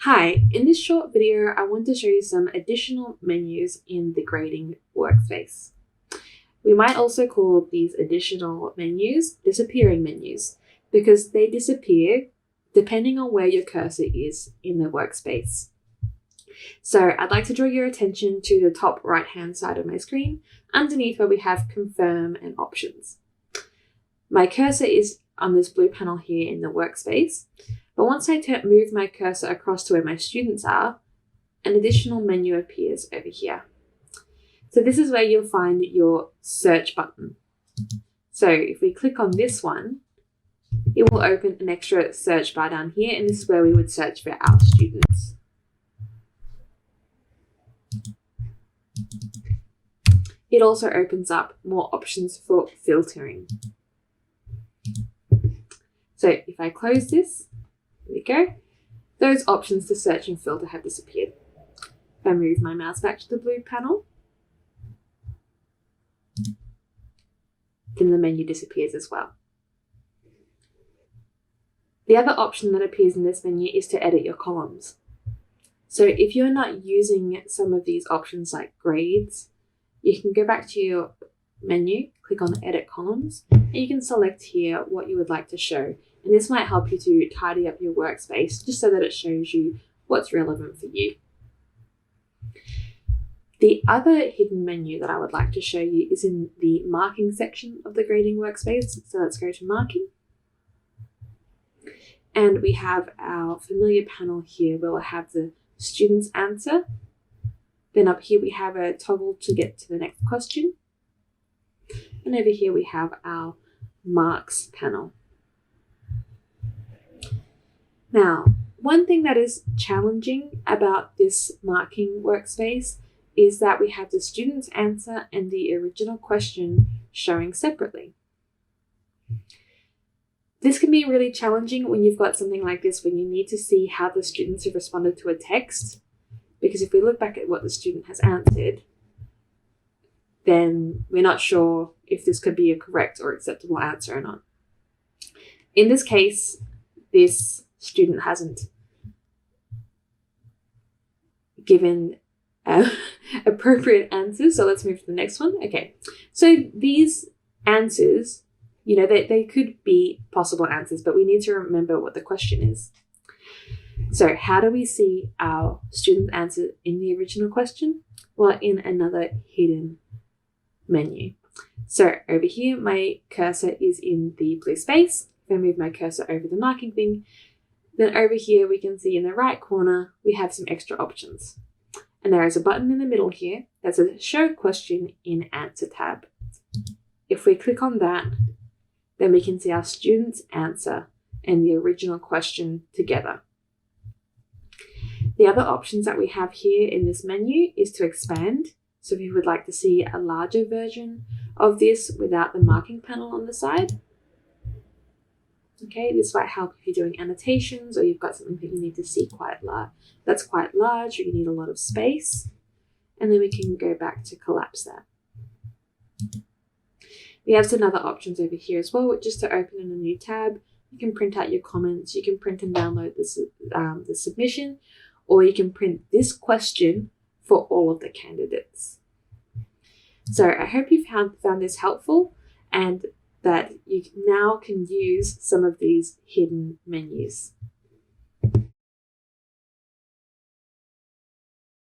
Hi, in this short video, I want to show you some additional menus in the grading workspace. We might also call these additional menus disappearing menus because they disappear depending on where your cursor is in the workspace. So I'd like to draw your attention to the top right-hand side of my screen, underneath where we have confirm and options. My cursor is on this blue panel here in the workspace. But once I move my cursor across to where my students are, an additional menu appears over here. So this is where you'll find your search button. So if we click on this one, it will open an extra search bar down here, and this is where we would search for our students. It also opens up more options for filtering. So if I close this, there we go. Those options to search and filter have disappeared. If I move my mouse back to the blue panel, then the menu disappears as well. The other option that appears in this menu is to edit your columns. So if you're not using some of these options like grades, you can go back to your menu, click on Edit Columns, and you can select here what you would like to show. And this might help you to tidy up your workspace just so that it shows you what's relevant for you. The other hidden menu that I would like to show you is in the marking section of the grading workspace. So let's go to marking. And we have our familiar panel here where we'll have the student's answer. Then up here we have a toggle to get to the next question. And over here we have our marks panel. Now, one thing that is challenging about this marking workspace is that we have the student's answer and the original question showing separately. This can be really challenging when you've got something like this, when you need to see how the students have responded to a text, because if we look back at what the student has answered, then we're not sure if this could be a correct or acceptable answer or not. In this case, this student hasn't given appropriate answers. So let's move to the next one. Okay, so these answers, they could be possible answers, but we need to remember what the question is. So how do we see our student's answer in the original question? Well, in another hidden menu. So over here, my cursor is in the blue space. If I move my cursor over the marking thing, then over here we can see in the right corner, we have some extra options. And there is a button in the middle here that says Show Question in Answer tab. If we click on that, then we can see our student's answer and the original question together. The other options that we have here in this menu is to expand. So if you would like to see a larger version of this without the marking panel on the side, okay, this might help if you're doing annotations or you've got something that you need to see that's quite large, or you need a lot of space. And then we can go back to collapse that. We have some other options over here as well, just to open in a new tab. You can print out your comments, you can print and download the submission, or you can print this question for all of the candidates. So I hope you found this helpful and that you now can use some of these hidden menus.